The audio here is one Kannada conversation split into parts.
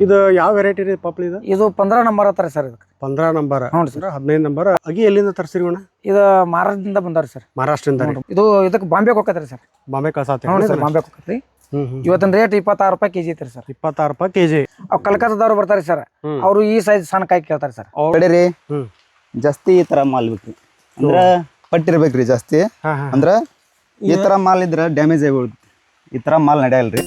ಇದು ಯಾವ ವೆರೈಟಿ ರೀ ಪಪ್ಲಿ ಇದು? ಇದು 15 ನಂಬರ್ ಅತ್ತಾರೆ ಸರ್. ಇದಕ್ಕೆ 15 ನಂಬರ್. ಹ್ಞೂ ಸರ್. 15 ನಂಬರ್. ಅಗಿ ಎಲ್ಲಿಂದ ತರಿಸಿರಿ ಅಣ್ಣ? ಇದು ಮಹಾರಾಷ್ಟ್ರದಿಂದ ಬಂದಾರಿ ಸರ್. ಮಹಾರಾಷ್ಟ್ರದಿಂದ. ಇದು ಇದಕ್ಕೆ ಬಾಂಬೆ ಹೋಗತ್ರಿ ಸರ್. ಬಾಂಬೆ ಕಳ್ಸಾತಿ? ಹ್ಞೂ ಸರ್, ಬಾಂಬೆ ಹೋಗತ್ರಿ. ಇವತ್ತಿನ ರೇಟ್ 26 ರೂಪಾಯಿ ಕೆಜಿ ಐತ್ರಿ ಸರ್. 26 ರೂಪಾಯಿ ಕೆಜಿ. ಅವ್ ಕಲ್ಕತ್ತಾದವ್ರು ಬರ್ತಾರೆ ಸರ್, ಅವರು ಈ ಸೈಜ್ ಸಣ್ಣ ಕಾಯಿ ಕೇಳ್ತಾರೆ ಸರ್. ಕಡೆ ರೀ ಜಾಸ್ತಿ ಈ ತರ ಮಾಲ್ ಬೇಕ್ರಿ, ಅಂದ್ರ ಪಟ್ಟಿರ್ಬೇಕ್ರಿ ಜಾಸ್ತಿ. ಅಂದ್ರ ಈ ತರ ಮಾಲ್ ಇದ್ರ ಡ್ಯಾಮೇಜ್ ಆಗಿ ಬೀಳುತ್ತೆ. ಈ ತರ ಮಾಲ್ ನಡೆಯಲ್ರಿ.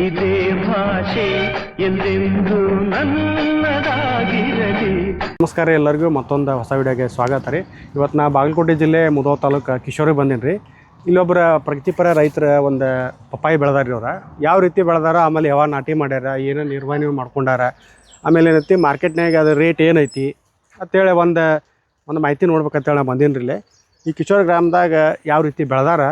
ಇದೇ ಭಾಷೆ ಎಂದೆಂದು ನನ್ನದಾಗಿರಲಿ. ನಮಸ್ಕಾರ ಎಲ್ಲರಿಗೂ, ಮತ್ತೊಂದು ಹೊಸ ವಿಡಿಯೋಗೆ ಸ್ವಾಗತ ರೀ. ಇವತ್ತು ನಾ ಬಾಗಲಕೋಟೆ ಜಿಲ್ಲೆ ಮುಧೋಳ ತಾಲೂಕು ಕಿಶೋರಿಗೆ ಬಂದೀನಿ ರೀ. ಇಲ್ಲೊಬ್ಬರ ಪ್ರಗತಿಪರ ರೈತರ ಒಂದು ಪಪ್ಪಾಯಿ ಬೆಳೆದಾರ ರೀ. ಅವ್ರ ಯಾವ ರೀತಿ ಬೆಳೆದಾರ, ಆಮೇಲೆ ಯಾವ ನಾಟಿ ಮಾಡ್ಯಾರ, ಏನೋ ನಿರ್ವಹಣೆ ಮಾಡ್ಕೊಂಡಾರ, ಆಮೇಲೆ ಏನೈತಿ ಮಾರ್ಕೆಟ್ನಾಗ ಅದು ರೇಟ್ ಏನೈತಿ ಅಂತೇಳಿ ಒಂದು ಮಾಹಿತಿ ನೋಡ್ಬೇಕಂತೇಳಿ ನಾ ಬಂದೀನಿ ರೀ. ಇಲ್ಲಿ ಈ ಕಿಶೋರ ಗ್ರಾಮದಾಗ ಯಾವ ರೀತಿ ಬೆಳೆದಾರ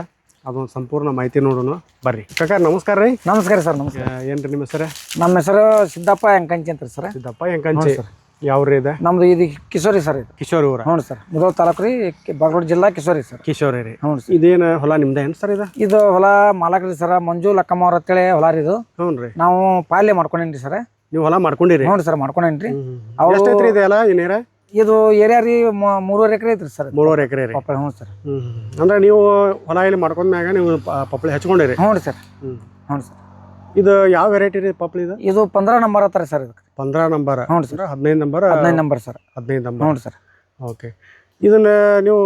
ಅದೊಂದು ಸಂಪೂರ್ಣ ಮಾಹಿತಿ ನೋಡೋಣ ಬರ್ರಿ. ಕಾಕ ನಮಸ್ಕಾರ ರೀ. ನಮಸ್ಕಾರ ಸರ್. ನಮಸ್ಕಾರ. ಏನ್ರಿ ನಿಮ್ಮ ಹೆಸರು? ನಮ್ಮ ಹೆಸರು ಸಿದ್ದಪ್ಪ ಎಂಕಂಚಿ ಅಂತ ಸರ್. ಸಿದ್ದಪ್ಪ ಎಂಕಂಚಿ. ಯಾವ್ರಿ ಇದೆ? ನಮ್ದು ಇದು ಕಿಶೋರಿ ಸರ್. ಇದು ಕಿಶೋರಿ ಊರ? ಹ್ಞೂ ಸರ್, ಮುಧೋಳ ತಾಲೂಕು ರೀ, ಬಾಗಲಕೋಟೆ ಜಿಲ್ಲಾ ಕಿಶೋರಿ ಸರ್. ಕಿಶೋರಿ ರೀ. ಹ್ಞೂ ಸರ್. ಇದೇನು ಹೊಲ ನಿಮ್ದ ಏನು ಸರ್? ಇದು ಹೊಲ ಮಾಲಕ್ರಿ ಸರ್, ಮಂಜು ಲಕ್ಕಮ್ಮ ಅವ್ರ ಅಂತೇಳಿ ಹೊಲ ರೀ ಇದು. ಹ್ಞೂ ರೀ. ನಾವು ಪಾಲ್ಯ ಮಾಡ್ಕೊಂಡೇನ್ರಿ ಸರ್. ನೀವು ಹೊಲ ಮಾಡ್ಕೊಂಡಿರಿ? ಹ್ಞೂ ಸರ್, ಮಾಡ್ಕೊಂಡೇನ್ರಿ. ಎಷ್ಟು ಐತ್ರಿ ಇದೆಲ್ಲ ಏನೇರ? ಇದು ಏರಿಯಾ ರೀ 3.5 ಎಕರೆ ಐತ್ರಿ ಸರ್. 3.5 ಎಕರೆ ರೀ. ಪಪ್ಪಳ. ಹ್ಞೂ ಸರ್. ಅಂದ್ರೆ ನೀವು ಹೊಲ ಇಲ್ಲಿ ಮಾಡ್ಕೊಂಡ್ಮ್ಯಾಗ ನೀವು ಪಪ್ಳಿ ಹಚ್ಕೊಂಡಿರಿ? ಹ್ಞೂ ರೀ ಸರ್. ಹ್ಞೂ ಸರ್. ಇದು ಯಾವ ವೆರೈಟಿ ರೀ ಪಪ್ಳಿ ಇದು? ಇದು 15 ನಂಬರ್ ಅತ್ತಾರೆ ಸರ್. ಇದಕ್ಕೆ 15 ನಂಬರ್. ಹ್ಞೂ sir. 15 number. 15 number sir. 15 number. ಹ್ಞೂ ಸರ್. ಓಕೆ. ಇದನ್ನ ನೀವು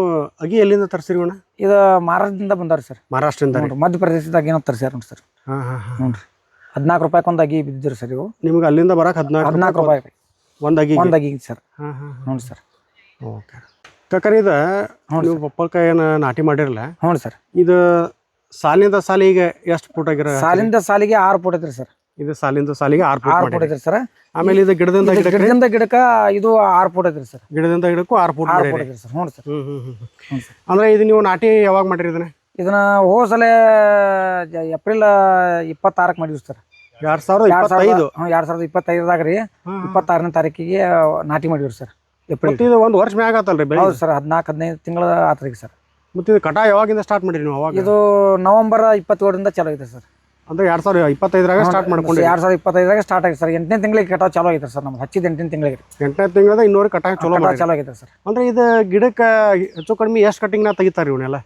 ಅಗಿ ಎಲ್ಲಿಂದ ತರಿಸಿರಿ ಅಣ್ಣ? ಇದು ಮಹಾರಾಷ್ಟ್ರದಿಂದ ಬಂದಾರಿ ಸರ್. ಮಹಾರಾಷ್ಟ್ರದಿಂದ. ಮಧ್ಯಪ್ರದೇಶದಾಗ ಏನೋ ತರಿಸ್ಯಾರ ನೋಡಿ ಸರ್. ಹಾಂ ಹಾಂ ಹಾಂ. ಹ್ಞೂ ರೀ. 14 ರೂಪಾಯಿಗೆ ಅಗಿ ಬಿದ್ದಿರಿ ಸರ್ ಇವು. ನಿಮ್ಗೆ ಅಲ್ಲಿಂದ ಬರಕ್ಕೆ 14 ರೂಪಾಯಿ ಒಂದು ಅಗಿ? ಒಂದು ಅಗಿ ಸರ್. ಹಾಂ ಹಾಂ. ಹ್ಞೂ ಸರ್. ಓಕೆ ಕಾಕರ್, ಇದು ನೀವು ಪಪ್ಪಳಕಾಯಿನ ನಾಟಿ ಮಾಡಿರಲ್ಲ? ಹ್ಞೂ ಸರ್. ಇದು ಸಾಲಿಂದ ಸಾಲಿಗೆ ಎಷ್ಟು ಫುಟ್ ಆಗಿರ? ಸಾಲಿಂದ ಸಾಲಿಗೆ 6 ಫುಟ್ ಐತ್ರಿ ಸರ್. ಇದು ಸಾಲಿಂದ ಸಾಲಿಗೆ 6 ಫುಟ್ ಐತ್ರಿ ಸರ್. ಆಮೇಲೆ ಇದು ಗಿಡದಿಂದ ಗಿಡಕ್ಕೆ ಇದು 6 ಫುಟ್ ಐತ್ರಿ ಸರ್. ಗಿಡದಿಂದ ಗಿಡಕ್ಕೂ 6 ಫುಟ್ ಐತ್ರಿ ಸರ್. ಹ್ಞೂ ಸರ್. ಅಂದ್ರೆ ಇದು ನೀವು ನಾಟಿ ಯಾವಾಗ ಮಾಡಿರಿ ಇದನ್ನ? ಇದನ್ನ ಹೋಸಲ ಏಪ್ರಿಲ್ 26ಕ್ಕೆ ಮಾಡಿದ್ವಿ ಸರ್. 2025? 2025ದಾಗ ರೀ 26ನೇ ತಾರೀಕಿಗೆ ನಾಟಿ ಮಾಡಿವ್ರಿ ಸರ್. ಏಪ್ರಿಲ್. ಇದು ಒಂದು ವರ್ಷ ಮ್ಯಾಗ ಆತಲ್ರಿ ಬೆಳೆ? ಹೌದು ಸರ್, 14-15 ತಿಂಗಳ ಆತ್ರಿ ಸರ್. ಮತ್ತೆ ಇದು ಕಟಾ ಯಾವಾಗಿಂದ ಸ್ಟಾರ್ಟ್ ಮಾಡಿರಿ ನೀವು? ಅವಾಗ ಇದು ನವೆಂಬರ್ 27ರಿಂದ ಚಾಲು ಐತೆ ಸರ್. ಅಂದ್ರೆ 2025ರಾಗ ಸ್ಟಾರ್ಟ್ ಮಾಡ್ಕೊಂಡ್ರಿ? 2025ರಾಗ ಸ್ಟಾರ್ಟ್ ಆಗೈತೆ ಸರ್. 8ನೇ ತಿಂಗಳಿಗೆ ಕಟಾವ್ ಚಾಲು ಆಗೈತೆ ಸರ್. ನಮ್ದು ಹಚ್ಚಿದ 8ನೇ ತಿಂಗಳಿಗೆ. 8ನೇ ತಿಂಗಳದ ಇನ್ನೂರು ಕಟಾವ್ ಚಾಲು ಆಗೈತೆ ಸರ್. ಅಂದ್ರೆ ಇದು ಗಿಡಕ್ಕೆ ಹೆಚ್ಚು ಕಡಿಮೆ ಎಷ್ಟು ಕಟಿಂಗ್ ನಾ ತೆಗಿತಾರ ಇವನ್ನೆಲ್ಲ?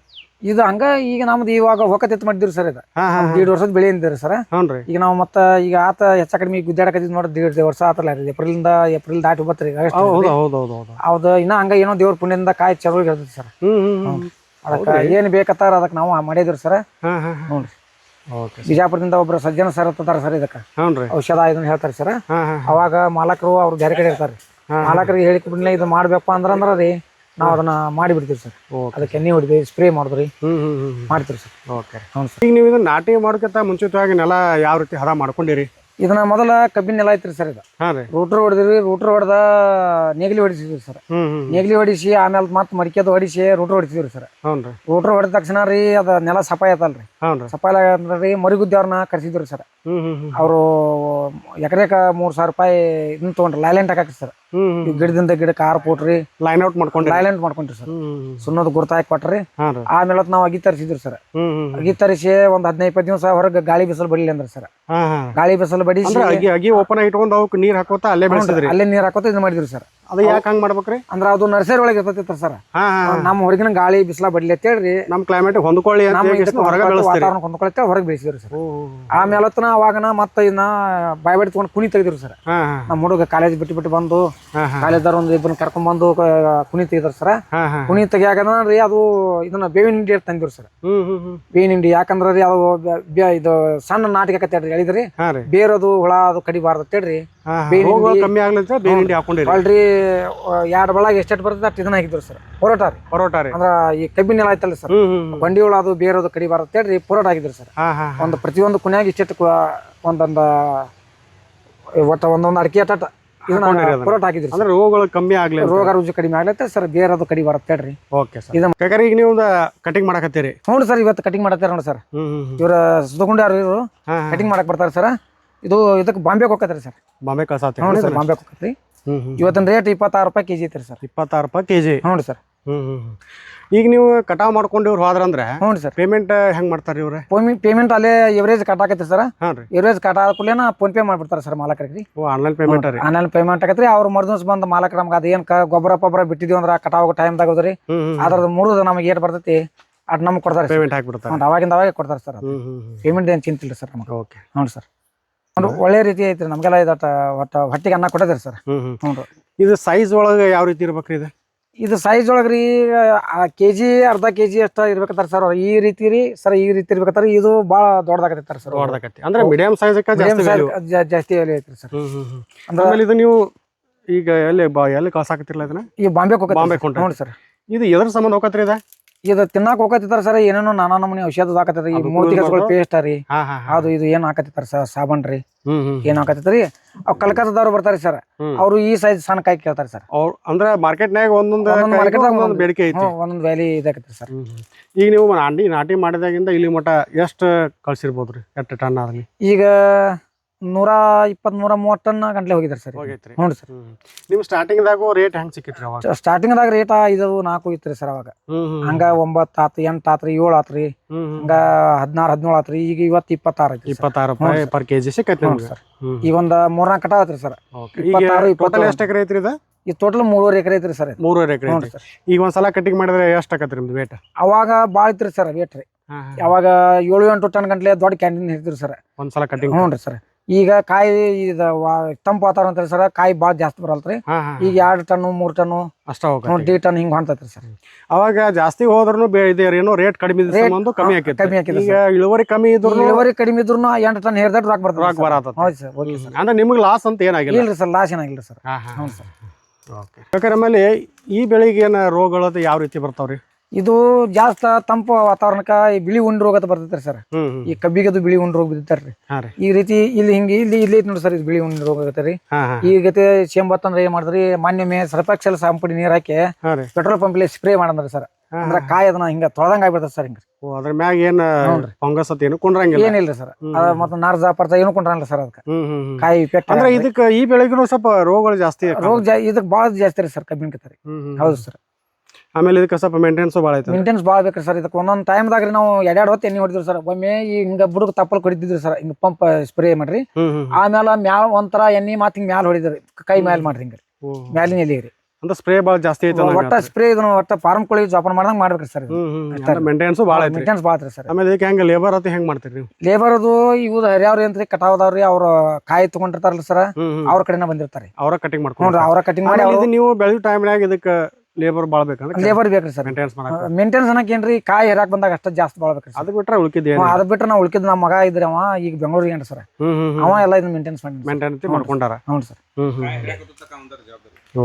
ಇದು ಹಂಗ ಈಗ ನಮ್ದು ಇವಾಗ ಹೊಕ್ಕತ್ ಮಾಡಿದ್ರಿ ಸರ್. ಇದು 1.5 ವರ್ಷದ ಬೆಳೆ ಅಂದಿರಿ ಸರ್. ಈಗ ನಾವು ಮತ್ತೆ ಈಗ ಆತ ಹೆಚ್ಚ ಕಡಿಮೆ ಗುದ್ದಾಡಕತ್ತಿದ್ ನೋಡಿ 1.5 ವರ್ಷ ಆತಲ್ಲ. ಏಪ್ರಿಲ್ ದಾಟಿ ಬತ್ರಿ. ಹೌದು. ಇನ್ನ ಹಂಗ ಏನೋ ದೇವ್ರ ಪುಣ್ಯದಿಂದ ಕಾಯಿ ಚಲೋ ಇರ್ತೈತಿ ಸರ್. ಅದಕ್ಕೆ ಏನ್ ಬೇಕತ್ತಾರ ಅದಕ್ಕೆ ನಾವು ಮಾಡಿದ್ರಿ ಸರ್. ನೋಡ್ರಿ, ಬಿಜಾಪುರದಿಂದ ಒಬ್ರು ಸಜ್ಜನ ಸರ್ ಅಂತಾರ ಸರ್. ಇದಕ್ಕೆ ಔಷಧ ಇದನ್ನ ಹೇಳ್ತಾರೆ ಸರ್. ಅವಾಗ ಮಾಲಕರು ಅವ್ರು ಬೇರೆ ಕಡೆ ಇರ್ತಾರೆ. ಮಾಲಕರಿಗೆ ಹೇಳಿ ಬಿಡ್ಲಿ ಇದು ಮಾಡ್ಬೇಕಪ್ಪ ಅಂದ್ರ ರೀ ನಾವು ಅದನ್ನ ಮಾಡಿಬಿಡ್ತೀವಿ ಸರ್. ಅದಕ್ಕೆ ಎಣ್ಣೆ ಹೊಡಿದ್ವಿ, ಸ್ಪ್ರೇ ಮಾಡಿದ್ರಿ, ಮಾಡ್ತೀವಿ ಸರ್. ಓಕೆ. ಈಗ ನೀವು ಇದನ್ನ ನಾಟಿ ಮಾಡೋಕ್ಕಿಂತ ಮುಂಚಿತವಾಗಿ ನೆಲ ಯಾವ ರೀತಿ ಹದ ಮಾಡ್ಕೊಂಡಿರಿ? ಇದನ್ನ ಮೊದಲ ಕಬ್ಬಿನ ನೆಲ ಐತ್ರಿ ಸರ್. ಇದು ರೂಟ್ರ್ ಹೊಡೆದ್ರಿ. ರೂಟ್ರ್ ಹೊಡೆದ ನೇಗಿಲಿ ಹೊಡಿಸಿದ್ವಿ ಸರ್. ನೇಗಿಲಿ ಹೊಡಿಸಿ ಆಮೇಲೆ ಮತ್ತೆ ಮಡಿಕೆದು ಹೊಡಿಸಿ ರೂಟ್ರ್ ಹೊಡಿಸಿದ್ರಿ ಸರ್. ರೂಟ್ರ್ ಹೊಡೆದ ತಕ್ಷಣ ರೀ ಅದ ನೆಲ ಸಫಾಯಿ ಆತಲ್ರಿ. ಸಫಾಯಿ ಅಂದ್ರೆ ಮರಿಗುದ್ದಿ ಅವ್ರನ್ನ ಕರ್ಸಿದ್ರಿ ಸರ್. ಅವರು ಎಕರೆಕ 3,000 ರೂಪಾಯಿ ಇದನ್ನ ತಗೊಂಡ್ರಿ. ಲೈಲೆಂಟ್ ಹಾಕಿ ಸರ್. ಗಿಡದಿಂದ ಗಿಡಕ್ಕೆ 6 ಫುಟ್ ರೀ ಲೈನ್ ಔಟ್ ಮಾಡ್ಕೊಂಡ್ರಿ ಸರ್. ಸುಣ್ಣದ ಗುರ್ತಾಕಿ ಕೊಟ್ರಿ. ಆಮೇಲೆ ನಾವು ಅಗಿ ತರಿಸಿದ್ರಿ ಸರ್. ಅಗಿ ತರಿಸಿ ಒಂದ್ 15-20 ದಿವಸ ಹೊರಗೆ ಗಾಳಿ ಬಿಸಿಲು ಬಡಿಲಿ ಅಂದ್ರಿ ಸರ್. ಗಾಳಿ ಬಿಸಿಲು ಬಡಿಸಿ ಅಗಿ ಓಪನ್ ಆಗಿ ಇಟ್ಕೊಂಡು ಅವಕ್ಕೆ ನೀರ್ ಹಾಕೋತ ಅಲ್ಲೇ ಬೆಳೆಸಿದ್ರಿ? ಅಲ್ಲೇ ನೀರ್ ಹಾಕೋತ ಇದು ಮಾಡಿದ್ರಿ ಸರ್. ಅದು ಯಾಕೆ ಹಂಗ್ ಮಾಡ್ಬೇಕ್ರಿ? ಅಂದ್ರ ಅದು ನರ್ಸರಿ ಒಳಗೆ ಇರ್ತೈತಿ ಸರ್. ನಮ್ಮ ಹೊರಗಿನ ಗಾಳಿ ಬಿಸಿಲ ಬಡ್ಲಿ ಅಂತ ಹೇಳ್ರಿ ನಮ್ ಕ್ಲೈಮೇಟ್ ಹೊಂದ್ಕೊಳ್ಳಿ ವಾತಾವರಣ ಹೊಂದ್ಕೊಳತ್ತೆ ಹೊರಗೆ ಬೆಳೆಸಿದ್ರಿ ಸರ್. ಆಮೇಲೆ ಅವಾಗನ ಮತ್ತೆ ಇದನ್ನ ಬಾಯ್ಬಡಿ ತಗೊಂಡು ಕುಣಿ ತೆಗೆದ್ರಿ ಸರ್. ನಮ್ಮ ಹುಡುಗ ಕಾಲೇಜ್ ಬಿಟ್ಟು ಬಂದು ಕಾಲೇಜ್ದಾರ ಒಂದ್ ಇಬ್ಬರನ್ನ ಕರ್ಕೊಂಡ್ ಬಂದು ಕುಣಿ ತೆಗೆದ್ರ ಸರ್. ಕುಣಿ ತೆಗಿಯಾಕಂದ್ರಿ ಅದು ಇದನ್ನ ಬೇವಿನ ಹಿಂಡಿ ತಂದಿವ್ರಿ ಸರ್. ಬೇವಿನ ಹಿಂಡಿ ಯಾಕಂದ್ರ ರೀ ಅದು ಇದು ಸಣ್ಣ ನಾಟಿಗೆ ಆಕತ್ತೇಳ್ರಿ ಹೇಳಿದ್ರಿ. ಬೇರದು ಹುಳ ಅದು ಕಡಿಬಾರ್ದು ಅಂತೇಳ್ರಿ ಕಮ್ಮಿ ಆಗ್ಲಂತ ಬೇವಿನ ಹಿಂಡಿ ಹಾಕೊಂಡಿರಿ. ಅಲ್ರಿ 2 ಬಳಗ ಎಷ್ಟೆಷ್ಟು ಬರ್ತದೆ ಅಷ್ಟು ಇದನ್ನ ಹಾಕಿದ್ರು ಸರ್. ಪರೋಟ ರೀ ಅಂದ್ರ ಈ ಕಬ್ಬಿನ ನೆಲ ಐತಲ್ಲ ಸರ್, ಬಂಡಿ ಹುಳ ಅದು ಬೇರೋದು ಕಡಿಬಾರ್ದು ಅಂತೇಳ್ರಿ ಪರೋಟ ಹಾಕಿದ್ರು ಸರ್. ಒಂದು ಪ್ರತಿಯೊಂದು ಕುಣ್ಯಾಗ ಇಷ್ಟೆಷ್ಟು ಒಂದೊಂದು ಒಟ್ಟ ಒಂದೊಂದು ಅಡಿಕೆ ಅಟ್ಟ ಪುರೋಟ ಹಾಕಿದ್ರಿ ಅಂದ್ರೆ ರೋಗಗಳು ಕಮ್ಮಿ ಆಗ್ಲಿ ರೋಗ ರುಜು ಕಡಿಮೆ ಆಗ್ಲತ್ತೆ ಸರ್, ಬೇರೆ ಅದು ಕಡಿಮೆ ಬರುತ್ತೆ ಹೇಳ್ರಿ. Okay sir. ಯಾಕಂದ್ರೆ ಈಗ ನೀವು ಕಟಿಂಗ್ ಮಾಡಕತ್ತೀರಿ? ಹ್ಞೂ ಸರ್, ಇವತ್ತು ಕಟಿಂಗ್ ಮಾಡತ್ತಾರ ನೋಡಿ ಸರ್. ಇವ್ರ ಸುತ್ತಕೊಂಡ್ಯಾರ ಇವರು ಕಟಿಂಗ್ ಮಾಡಕ್ ಬರ್ತಾರೆ ಸರ್. ಇದು ಇದಕ್ಕೆ ಬಾಂಬೆಗೆ ಹೋಗತ್ರಿ ಸರ್. ಬಾಂಬೆ ಕಳ್ಸಾತಿ? ಹ್ಞೂ ಸರ್, ಬಾಂಬೆಗೆ ಹೋಗತ್ರಿ. ಇವತ್ತಿನ ರೇಟ್ 26 ರೂಪಾಯಿ ಕೆಜಿ ಐತ್ರಿ ಸರ್. 26 ರೂಪಾಯಿ ಕೆಜಿ? ಹ್ಞೂ ಸರ್. ಈಗ ನೀವು ಕಟಾವ್ ಮಾಡ್ಕೊಂಡು ಇವ್ರು ಹೋದ್ರಂದ್ರೆ ಹ್ಞೂ ಸರ್, ಪೇಮೆಂಟ್ ಹೆಂಗ್ ಮಾಡ್ತಾರೆ ಇವ್ರೆ? ಪೇಮೆಂಟ್ ಅಲ್ಲೇ ಎವರೇಜ್ ಕಟ್ ಆಕೈತಿ ಸರ್. ಹಾಂ ರೀ. ಎವರೇಜ್ ಕಟ್ ಆದ ಕೂಡಲೇ ಫೋನ್ ಪೇ ಮಾಡ್ಬಿಡ್ತಾರೆ ಸರ್ ಮಾಲಕರಿಗೆ. ಆನ್ಲೈನ್ ಪೇಮೆಂಟ್ ರೀ? ಆನ್ಲೈನ್ ಪೇಮೆಂಟ್ ಆಗತ್ರಿ. ಅವ್ರು ಮರ್ದಿವ್ಸ ಬಂದು ಮಾಲಕರು ನಮ್ಗೆ ಅದೇನು ಗೊಬ್ಬರ ಬಿಟ್ಟಿದೀವಿ ಅಂದ್ರೆ ಕಟಾವ್ ಟೈಮ್ದಾಗ ಹೋದ್ರಿ ಅದ್ರದ್ದು ಮುರಿದು ನಮಗೆ ಏಟ್ ಬರ್ತೈತಿ ಅಟ್ ನಮ್ಗೆ ಕೊಡ್ತಾರೆ, ಪೇಮೆಂಟ್ ಹಾಕ್ಬಿಡ್ತಾರೆ. ಅವಾಗಿಂದ ಅವಾಗೆ ಕೊಡ್ತಾರೆ ಸರ್. ಪೇಮೆಂಟ್ ಏನು ಚಿಂತಿಲ್ಲ ಸರ್ ನಮಗೆ. ಓಕೆ. ಹ್ಞೂ ಸರ್, ಒಳ್ಳೆ ರೀತಿ ಐತ್ರಿ ನಮಗೆಲ್ಲ. ಇದು ಒಟ್ಟು ಹೊಟ್ಟಿಗೆ ಅನ್ನ ಕೊಟ್ಟದ್ರಿ ಸರ್. ಹ್ಞೂ ರೀ. ಇದು ಸೈಜ್ ಒಳಗೆ ಯಾವ ರೀತಿ ಇರ್ಬೇಕ್ರಿ ಇದು? ಇದು ಸೈಜ್ ಒಳಗೆ ರೀ ಕೆಜಿ ಅರ್ಧ ಕೆಜಿ ಅಷ್ಟ ಇರ್ಬೇಕತ್ತಾರ ಸರ್. ಈ ರೀತಿ ರೀ ಸರ್, ಈ ರೀತಿ ಇರ್ಬೇಕತ್ತಾರ. ಇದು ಭಾಳ ದೊಡ್ಡದಾಗತ್ತಾರ ಸರ್. ದೊಡ್ಡದಾಗತ್ತೆ ಅಂದ್ರೆ ಮೀಡಿಯಂ ಸೈಜ್ ಜಾಸ್ತಿ ಐತ್ರಿ ಸರ್. ಅಂದ್ರೆ ಇದು ನೀವು ಈಗ ಎಲ್ಲಿ ಕಳ್ಸಾಕತ್ತಿರಲ್ಲ ಇದನ್ನ? ಈ ಬಾಂಬೆ ಬಾಂಬೆ ಹ್ಞೂ ಸರ್. ಇದು ಎದ್ರ ಸಂಬಂಧ ಹೋಗತ್ರಿ ಇದ? ಇದು ತಿನ್ನಾಕ ಹೋಗತ್ತಿರ್ತಾರ ಸರ್. ಏನೇನೋ ನಾನಾ ನಮೂನಿ ಔಷಧ ಹಾಕತ್ತಾರ. ಈ ಮೂರ್ತಿಗಳು ಪೇಸ್ಟ್ ರೀ, ಅದು ಇದು ಏನ್ ಹಾಕತ್ತಿರ್ತಾರ ಸರ್, ಸಾಬನ್ ರೀ ಏನ್ ಹಾಕತ್ತೈತ್ರಿ. ಅವ್ ಕಲ್ಕತ್ತಾದವ್ರು ಬರ್ತಾರೆ ಸರ್, ಅವ್ರು ಈ ಸೈಜ್ ಸಣ್ಣ ಕಾಯಿ ಕೇಳ್ತಾರೆ ಸರ್. ಅಂದ್ರೆ ಮಾರ್ಕೆಟ್ನಾಗ ಒಂದೊಂದು ಬೇಡಿಕೆ ಐತಿ, ಒಂದೊಂದು ವ್ಯಾಲಿ ಇದಾಕತ್ರಿ ಸರ್. ಈಗ ನೀವು ನಾಟಿ ಮಾಡಿದಾಗಿಂದ ಇಲ್ಲಿ ಮಟ್ಟ ಎಷ್ಟು ಕಳ್ಸಿರ್ಬೋದ್ರಿ? ಎಷ್ಟು ಟನ್ ಆದ್ರಿ? ಈಗ 120 130 ಟನ್ ಗಂಟ್ಲೆ ಹೋಗಿದಾರೆ ಸರ್. ಹ್ಞೂ ಸರ್. ನಿಮ್ ಸ್ಟಾರ್ಟಿಂಗ್ ದಾಗ ರೇಟ್ ಹೆಂಗ್ ಸಿಕ್ಕಿತ್ರಿ ಅವಾಗ? ಸ್ಟಾರ್ಟಿಂಗ್ ದಾಗ ರೇಟ್ 5-4 ಇತ್ರಿ ಸರ್ ಅವಾಗ. ಹಂಗ 9 ಆತು, 8 ಆತ್ರಿ, 7 ಆತ್ರಿ, ಹಂಗ 16 17 ಆತ್ರಿ. ಈಗ ಇವತ್ತು 26 ಐತಿ. 26 ರೂಪಾಯಿ ಪರ್ ಕೆಜಿ ಸಿಕ್ಕೈತಿ ಸರ್. ಈಗ ಒಂದ್ 3-4 ಕಟ ಆತ್ರಿ ಸರ್. 26 ಎಷ್ಟು ಎಕರೆ ಐತ್ರಿ ಇದು? ಈ ಟೋಟಲ್ 3.5 ಎಕರೆ ಐತ್ರಿ ಸರ್. 3.5 ಎಕರೆ. ಈಗ ಒಂದ್ಸಲ ಕಟಿಂಗ್ ಮಾಡಿದ್ರೆ ಎಷ್ಟ್ ಆಕತ್ರಿ ನಿಮ್ದು ವೇಟ್? ಅವಾಗ ಬಾಳ ಇತ್ರಿ ಸರ್ ವೇಟ್ ರೀ. ಅವಾಗ 7-8 ಟನ್ ಗಂಟ್ಲೆ ದೊಡ್ಡ ಕ್ಯಾಂಟೀನ್ ಇರ್ತಿರಿ ಸರ್ ಒಂದ್ಸಲ ಕಟಿಂಗ್. ಹ್ಞೂ ರೀ ಸರ್. ಈಗ ಕಾಯಿ ತಂಪು ವಾತಾವರಣ ಅಂತಾರೆ ಸರ್, ಕಾಯಿ ಭಾಳ ಜಾಸ್ತಿ ಬರಲ್ರಿ. ಈಗ 2 ಟನ್ನು 3 ಟನ್ನು ಅಷ್ಟ ಹೋಗ 2 ಟನ್ ಹಿಂಗ್ ಹೊಂಟೈತ್ರಿ ಸರ್. ಅವಾಗ ಜಾಸ್ತಿ ಹೋದ್ರೂ ಏನೋ ರೇಟ್ ಕಡಿಮೆ ಕಮ್ಮಿ ಆಕೈತಿ. ಈಗ ಇಳುವರಿ ಕಮ್ಮಿ ಇದ್ರು 8 ಟನ್ ಹೇರ್ದಾಟ್ ರಾಕ್ ಬರ್ತದೆ. ಹೌದು ಸರ್. Okay sir. ಅಂದ್ರೆ ನಿಮ್ಗೆ ಲಾಸ್ ಅಂತ ಏನಾಗಿಲ್ಲ? ಇಲ್ರಿ ಸರ್, ಲಾಸ್ ಏನಾಗಿಲ್ಲ ಸರ್. ಹ್ಞೂ ಸರ್. ಓಕೆ. ಬೇಕಾದ್ರೆ ಆಮೇಲೆ ಈ ಬೆಳೆಗೆ ಏನು ರೋಗಗಳು ಯಾವ ರೀತಿ ಬರ್ತಾವ್ರಿ? ಇದು ಜಾಸ್ತಿ ತಂಪು ವಾತಾವರಣಕ್ಕ ಬಿಳಿ ಉಂಡ್ ರೋಗ ಅಂತ ಬರ್ತೈತ್ರಿ ಸರ್. ಈ ಕಬ್ಬಿಗದು ಬಿಳಿ ಉಂಡ್ ರೋಗ ಬಿದ್ದಾರ್ರಿ. ಈ ರೀತಿ ಇಲ್ಲಿ ಹಿಂಗೆ ಇಲ್ಲಿ ಐತಿ ನೋಡಿ ಸರ್, ಇದು ಬಿಳಿ ಉಂಡ್ ರೋಗ ಆಗತ್ತರಿ. ಈ ಗತಿ ಶೇಂಬತ್ತಂದ್ರೆ ಏನ್ ಮಾಡಿದ್ರಿ, ಮಾನ್ಯ ಸರ್ಫೆಕ್ಸೆಲ್ ಸಾಂಪುಡಿ ನೀರ್ ಹಾಕಿ ಪೆಟ್ರೋಲ್ ಪಂಪ್ ಸ್ಪ್ರೇ ಮಾಡಂದ್ರಿ ಸರ್. ಅಂದ್ರೆ ಕಾಯಿ ಅದನ್ನ ಹಿಂಗ ತೊಳೆದಂಗ ಆಗ್ಬಿಡ್ತದೆ ಸರ್. ಹಿಂಗ ಅದ್ರ ಮ್ಯಾಗ ಏನ್ ಫಂಗಸ್ ಅಂತ ಏನು ಕೊಂಡ್ರಂಗಿಲ್ಲ? ಏನಿಲ್ರಿ ಸರ್. ಮತ್ತೆ ನಾರ್ಜಾ ಪರ್ಜಾ ಏನು ಕೊಂಡ್ರಂಗಿಲ್ಲ ಸರ್. ಅದಕ್ಕೆ ಕಾಯಿ ಇಫೆಕ್ಟ್ ಅಂದ್ರೆ ಇದಕ್ಕೆ ಈ ಬೆಳೆಗೂ ಸ್ವಲ್ಪ ರೋಗಗಳು ಜಾಸ್ತಿ ಇದಕ್ಕೆ ಭಾಳ ಜಾಸ್ತಿ ರೀ ಸರ್, ಕಬ್ಬಿನ ಕತ್ತರಿ. ಹೌದು ಸರ್. ಆಮೇಲೆ ಇದಕ್ಕೆ ಸ್ವಲ್ಪ ಮೇಂಟೆನೆನ್ಸ್ ಭಾಳ ಐತೆ. ಮೇಂಟೆನೆನ್ಸ್ ಭಾಳ ಬೇಕ್ರಿ ಸರ್. ಇದಕ್ಕೆ ಒಂದೊಂದು ಟೈಮ್ದಾಗ ರೀ ನಾವು 2 ಹೊತ್ತು ಎಣ್ಣೆ ಹೊಡಿದ್ರಿ ಸರ್. ಒಮ್ಮೆ ಹಿಂಗ ಬುಡಕ್ ತಪ್ಪಲ್ ಕೊಡಿದ್ರಿ ಸರ್, ಹಿಂಗ ಪಂಪ್ ಸ್ಪ್ರೇ ಮಾಡ್ರಿ. ಆಮೇಲೆ ಮ್ಯಾಲ ಒಂಥರ ಎಣ್ಣೆ ಮಾತ್ ಹಿಂಗ್ ಮ್ಯಾಲ ಹೊಡಿದ್ರಿ, ಕೈ ಮ್ಯಾಲ ಮಾಡ್ರಿ ಹಿಂಗ ಮ್ಯಾಲಿನ ಎಲ್ಲಿ ರೀ. ಅಂದ್ರೆ ಸ್ಪ್ರೇ ಭಾಳ ಜಾಸ್ತಿ ಐತೆ. ಒಟ್ಟ ಸ್ಪ್ರೇ ಇದನ್ನ ಒಟ್ಟ ಫಾರ್ಮ್ ಕೋಳಿ ಜೋಪಾನ ಮಾಡ್ದಂಗ ಮಾಡ್ಬೇಕ್ರಿ ಸರ್. ಮೇಂಟೆನೆನ್ಸ್ ಭಾಳ ಐತೆ. ಮೇಂಟೆನೆನ್ಸ್ ಭಾಳ ಐತ್ರಿ ಸರ್. ಆಮೇಲೆ ಇದಕ್ಕೆ ಹೆಂಗ ಲೇಬರ್ ಅಂತ ಹೆಂಗ್ ಮಾಡ್ತೀರಿ ನೀವು? ಲೇಬರ್ ಅದು ಇವು ಹರಿಯವ್ರ ಏನ್ರಿ ಕಟಾವದವ್ರಿ, ಅವ್ರ ಕಾಯಿ ತಗೊಂಡಿರ್ತಾರಲ್ಲ ಸರ್, ಅವ್ರ ಕಡೆನ ಬಂದಿರ್ತಾರೆ. ಅವರ ಕಟಿಂಗ್ ಮಾಡ್ಕೊಂಡು ಅವ್ರ ಕಟಿಂಗ್ ಮಾಡಿ ನೀವು ಬೆಳೆಯೋ ಟೈಮ್ನಾಗ ಇದಕ್ಕೆ ಲೇಬರ್ ಭಾಳ ಬೇಕಂದ್ರೆ ಲೇಬರ್ ಬೇಕ್ರಿ ಸರ್. ಮೇಂಟೆನೆನ್ಸ್ ಅನ್ನಕ್ ಏನ್ರಿ, ಕಾಯಿ ಹೆರಾಕ್ ಬಂದಾಗ ಅಷ್ಟ ಜಾಸ್ತಿ ಭಾಳ ಬೇಕ್ರಿ. ಅದು ಬಿಟ್ರೆ ಉಳ್ಕಿದ್ ಅದ್ ಬಿಟ್ರೆ ನಾವು ಉಳ್ಕಿದ್ ನಮ್ಮ ಮಗ ಇದ್ರಿ, ಅವ ಈಗ ಬೆಂಗಳೂರಿಗೆ ಏನ್ರಿ ಸರ್, ಅವ ಎಲ್ಲ ಇದನ್ನ ಮೇಂಟೆನೆನ್ಸ್ ಮಾಡ್ಕೊಂಡಾರ. ಹ್ಞೂ ಸರ್.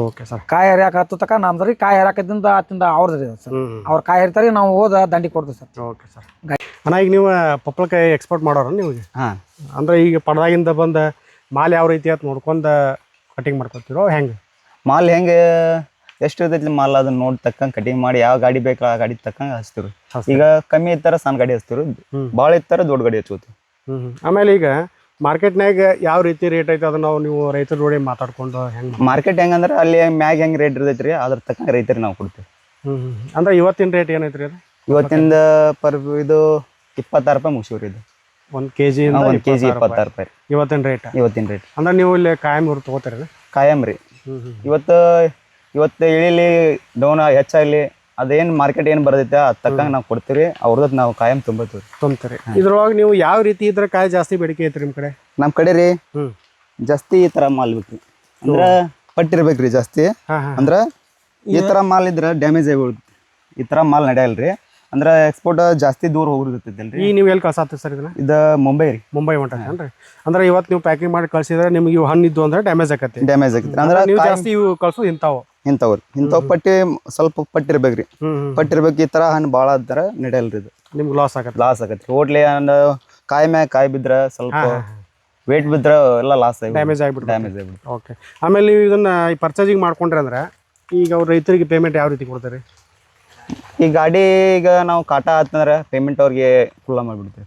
Okay sir. ಕಾಯಿ ಹರಿಯಾಕ ಹತ್ತು ತಕ ನಮ್ದ್ರಿ, ಕಾಯಿ ಹರಿಯಾಕದಿಂದ ಆತಿಂದ ಅವ್ರದ್ರಿ ಸರ್. ಅವ್ರ ಕಾಯಿ ಹರಿತಾರೆ, ನಾವು ಹೋದ ದಂಡಿ ಕೊಡ್ತೀವಿ ಸರ್. Okay sir. ಅಣ್ಣ, ಈಗ ನೀವು ಪಪ್ಪಳಕಾಯಿ ಎಕ್ಸ್ಪೋರ್ಟ್ ಮಾಡೋರ ನಿಮಗೆ? ಅಂದ್ರೆ ಈಗ ಪಡ್ದಾಗಿಂದ ಬಂದ ಮಾಲ್ ಯಾವ ರೀತಿ ಅಂತ ನೋಡ್ಕೊಂಡ ಕಟಿಂಗ್ ಮಾಡ್ಕೊತಿರೋ ಹೆಂಗೆ? ಮಾಲ್ ಹೆಂಗೆ ಎಷ್ಟು ಇರ್ತೈತಿ ಮಾಲ್ ಅದನ್ನ ನೋಡಿ ತಕ್ಕಂಗೆ ಕಟಿಂಗ್ ಮಾಡಿ, ಯಾವ ಗಾಡಿ ಬೇಕು ಆ ಗಾಡಿ ತಕ್ಕಂಗೆ ಹಚ್ತೀವಿ. ಈಗ ಕಮ್ಮಿ ಇರ್ತಾರ ಸಣ್ಣ ಗಾಡಿ ಹಚ್ತೀವಿ, ಭಾಳ ಇರ್ತಾರ ದೊಡ್ಡ ಗಾಡಿ ಹಚ್ಕೋತೀವಿ. ಆಮೇಲೆ ಈಗ ಮಾರ್ಕೆಟ್ನಾಗ ಯಾವ ರೀತಿ ರೇಟ್ ಐತೆ ಅದನ್ನ ನೀವು ರೈತರ ಜೋಡಿ ಮಾತಾಡ್ಕೊಂಡು ಹೆಂಗೆ? ಮಾರ್ಕೆಟ್ ಹೆಂಗಂದ್ರೆ ಅಲ್ಲಿ ಮ್ಯಾಗ ಹೆಂಗೆ ರೇಟ್ ಇರ್ತೈತಿ ರೀ, ಅದ್ರ ತಕ್ಕಂಗೆ ರೈತರಿಗೆ ನಾವು ಕೊಡ್ತೀವಿ. ಅಂದ್ರೆ ಇವತ್ತಿನ ರೇಟ್ ಏನೈತ್ರಿ ಅದು? ಇವತ್ತಿಂದ ಇದು 26 ರೂಪಾಯಿ ಮುಗಿಸಿವ್ರಿ. ಇದು 1 ಕೆಜಿ 26 ರೂಪಾಯಿ ಇವತ್ತಿನ ರೇಟ್. ಅಂದ್ರೆ ನೀವು ಇಲ್ಲಿ ಕಾಯಂ ಇವ್ರು ತಗೋತೀರಿ? ಕಾಯಂ ರೀ. ಇವತ್ತು ಇಳಿಲಿ ಡೌನ್ ಹೆಚ್ಚಾಗಲಿ ಅದೇನು ಮಾರ್ಕೆಟ್ ಏನು ಬರ್ತೈತೆ ಅದ್ ತಕ್ಕಂಗೆ ನಾವು ಕೊಡ್ತೀವಿ. ಅವ್ರದ್ದು ನಾವು ಕಾಯಂ ತುಂಬ್ತೀವಿ. ಇದ್ರೊಳಗೆ ನೀವು ಯಾವ ರೀತಿ ಇದ್ರೆ ಕಾಯಿ ಜಾಸ್ತಿ ಬೇಡಿಕೆ ಐತ್ರಿ ನಿಮ್ಮ ಕಡೆ? ನಮ್ಮ ಕಡೆ ರೀ ಜಾಸ್ತಿ ಈ ಥರ ಮಾಲ್ ಬೇಕ್ರಿ, ಅಂದ್ರೆ ಪಟ್ಟಿರ್ಬೇಕ್ರಿ ಜಾಸ್ತಿ. ಅಂದ್ರೆ ಈ ಥರ ಮಾಲ್ ಇದ್ರೆ ಡ್ಯಾಮೇಜ್ ಆಗಿ ಹೋಗುತ್ತೆ. ಈ ಥರ ಮಾಲ್ ನಡೆಯಲ್ರಿ. ಅಂದ್ರೆ ಎಕ್ಸ್ಪೋರ್ಟ್ ಜಾಸ್ತಿ ದೂರ ಹೋಗಿರ್ತೈತಲ್ರಿ. ಈಗ ನೀವು ಎಲ್ಲಿ ಕಳ್ಸಾತ್ರಿ ಸರ್ ಇದನ್ನ? ಇದು ಮುಂಬೈ ರೀ. ಮುಂಬೈ ಹೊಂಟೇನ್ರಿ. ಅಂದ್ರೆ ಇವತ್ತು ನೀವು ಪ್ಯಾಕಿಂಗ್ ಮಾಡಿ ಕಳ್ಸಿದ್ರೆ ನಿಮ್ಗೆ ಇವು ಹಣ್ಣು ಇದ್ದು ಅಂದ್ರೆ ಡ್ಯಾಮೇಜ್ ಆಕತಿ. ಅಂದ್ರೆ ನೀವು ಜಾಸ್ತಿ ಇವು ಕಳ್ಸೋದು ಇಂಥವ್ರು ಪಟ್ಟಿ ಸ್ವಲ್ಪ ಪಟ್ಟಿರ್ಬೇಕ್ರಿ. ಪಟ್ಟಿರ್ಬೇಕು. ಈ ತರ ಹಣ್ಣು ಭಾಳ ಆದ್ರ ನಡೆಯಲ್ರಿ. ಇದು ನಿಮ್ಗೆ ಲಾಸ್ ಆಗತ್ರಿ. ಹೋಟ್ಲಿ ಅಂಡ್ ಕಾಯಿ ಮ್ಯಾಗ ಕಾಯಿ ಬಿದ್ರ ಸ್ವಲ್ಪ ವೇಟ್ ಬಿದ್ರೆ ಎಲ್ಲ ಲಾಸ್ ಆಗಿ ಡ್ಯಾಮೇಜ್ ಆಗಿಬಿಟ್ಟು ಡ್ಯಾಮೇಜ್ ಆಗಿಬಿಡುತ್ತೆ. ಓಕೆ. ಆಮೇಲೆ ನೀವು ಇದನ್ನ ಈ ಪರ್ಚೇಸಿಂಗ್ ಮಾಡ್ಕೊಂಡ್ರೆ ಅಂದ್ರೆ ಈಗ ಅವ್ರು ರೈತರಿಗೆ ಪೇಮೆಂಟ್ ಯಾವ ರೀತಿ ಕೊಡ್ತಾರೆ? ಈ ಗಾಡಿ ಈಗ ನಾವು ಕಾಟ ಆತಂದ್ರೆ ಪೇಮೆಂಟ್ ಅವ್ರಿಗೆ ಫುಲ್ಲ ಮಾಡಿಬಿಡ್ತೀವಿ.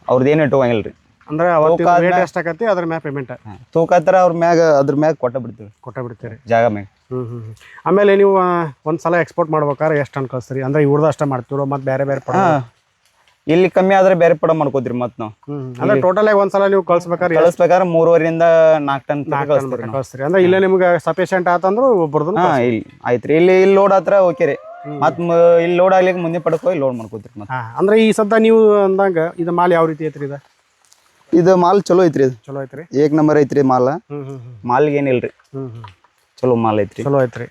ಅವ್ರದ್ದು ಏನು ಇಟ್ಕೋಂಗಿಲ್ಲ ರೀ. ಅಂದ್ರೆ ಅವತ್ತು ರೇಟ್ ಎಷ್ಟಾಗತ್ತೆ ಅದ್ರ ಮ್ಯಾಗ ಪೇಮೆಂಟ್ ತೂಕ ಹತ್ರ ಅದ್ರ ಮ್ಯಾಗ ಕೊಟ್ಟ ಬಿಡ್ತೀರಿ ಜಾಗ ಮ್ಯಾಗ. ಆಮೇಲೆ ನೀವು ಒಂದ್ಸಲ ಎಕ್ಸ್ಪೋರ್ಟ್ ಮಾಡ್ಬೇಕಾದ್ರೆ ಎಷ್ಟು ಟನ್ ಕಳಿಸ್ತೀರಿ? ಅಂದ್ರೆ ಇವ್ರದ್ದು ಅಷ್ಟೇ ಮಾಡ್ತೀರೋ ಮತ್ತೆ ಬೇರೆ ಬೇರೆ ಪಡ? ಇಲ್ಲಿ ಕಮ್ಮಿ ಆದ್ರೆ ಬೇರೆ ಪಡ ಮಾಡ್ಕೋತೀರಿ ಮತ್ತೆ ನಾವು. ಅಂದ್ರೆ ಟೋಟಲ್ ಆಗಿ ಒಂದ್ಸಲ ನೀವು ಕಳ್ಸ್ಬೇಕಾದ್ರೆ 3.5 4 ಟನ್ ಕಳಿಸ್ತೀರಿ. ಅಂದ್ರೆ ಇಲ್ಲೇ ನಿಮ್ಗೆ ಸಫಿಶಿಯಂಟ್ ಆತಂದ್ರೆ ಒಬ್ಬರದು ಇಲ್ಲಿ ಆಯ್ತ್ರಿ. ಇಲ್ಲಿ ಲೋಡ್ ಹತ್ರ ಓಕೆ ರೀ. ಮತ್ತೆ ಇಲ್ಲಿ ಲೋಡ್ ಆಗ್ಲಿಕ್ಕೆ ಮುಂದೆ ಪಡಕ್ ಹೋಗಿ ಲೋಡ್ ಮಾಡ್ಕೋತೀರಿ ಮತ್ತೆ. ಅಂದ್ರೆ ಈ ಸದ್ದ ನೀವು ಅಂದಾಗ ಇದು ಮಾಲ್ ಯಾವ ರೀತಿ ಐತ್ರಿ? ಇದು ಮಾಲ್ ಚಲೋ ಐತ್ರಿ. ಇದು ಚಲೋ ಐತ್ರಿ, ಏಕ್ ನಂಬರ್ ಐತ್ರಿ ಮಾಲ್. ಮಾಲ್ಗೆ ಏನಿಲ್ರಿ, ಚಲೋ ಮಾಲ್ ಐತ್ರಿ. ಚಲೋ ಐತ್ರಿ.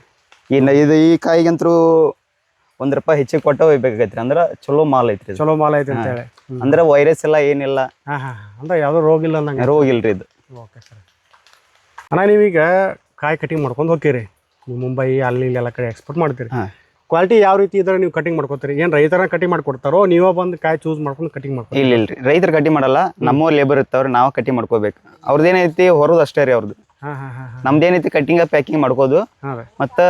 ಇದು ಈ ಕಾಯಿಗಂತರೂ ₹1 ಹೆಚ್ಚಿಗೆ ಕೊಟ್ಟ ಹೋಗ್ಬೇಕಾಗೈತ್ರಿ. ಅಂದ್ರೆ ಚಲೋ ಮಾಲ್ ಐತ್ರಿ. ಚಲೋ ಮಾಲ್ ಐತಿ ಅಂತ ಹೇಳಿ. ಅಂದ್ರೆ ವೈರಸ್ ಎಲ್ಲ ಏನಿಲ್ಲ, ಅಂದ್ರೆ ಯಾವ್ದೋ ರೋಗ ಇಲ್ಲ ಅಂದಂಗೆ. ರೋಗ ಇಲ್ರಿ ಇದು. Okay sir. ಅಣ್ಣ ನೀವೀಗ ಕಾಯಿ ಕಟಿಂಗ್ ಮಾಡ್ಕೊಂಡು ಹೋಗ್ತೀರಿ, ನೀವು ಮುಂಬೈ ಅಲ್ಲಿ ಇಲ್ಲಿ ಎಲ್ಲ ಕಡೆ ಎಕ್ಸ್ಪೋರ್ಟ್ ಮಾಡ್ತೀರಿ. ಕ್ವಾಲಿಟಿ ಯಾವ ರೀತಿ ಇದ್ರೆ ನೀವು ಕಟಿಂಗ್ ಮಾಡ್ಕೋತೀರಿ? ಏನು ರೈತರ ಕಟಿಂಗ್ ಮಾಡ್ಕೊಡ್ತಾರೋ ನೀವೇ ಬಂದು ಕಾಯಿ ಚೂಸ್ ಮಾಡ್ಕೊಂಡು ಕಟಿಂಗ್ ಮಾಡ್ತೀರಿ? ಇಲ್ರಿ, ರೈತರು ಕಟಿಂಗ್ ಮಾಡಲ್ಲ. ನಮ್ಮ ಲೇಬರ್ ಇರ್ತಾವ್ರಿ, ನಾವು ಕಟಿಂಗ್ ಮಾಡ್ಕೋಬೇಕು. ಅವ್ರದ್ದೇನೈತಿ ಹೊರೋದು ಅಷ್ಟೇ ರೀ ಅವ್ರದ್ದು. ನಮ್ದೇನೈತಿ ಕಟಿಂಗ್ ಪ್ಯಾಕಿಂಗ್ ಮಾಡ್ಕೋದು. ಮತ್ತೆ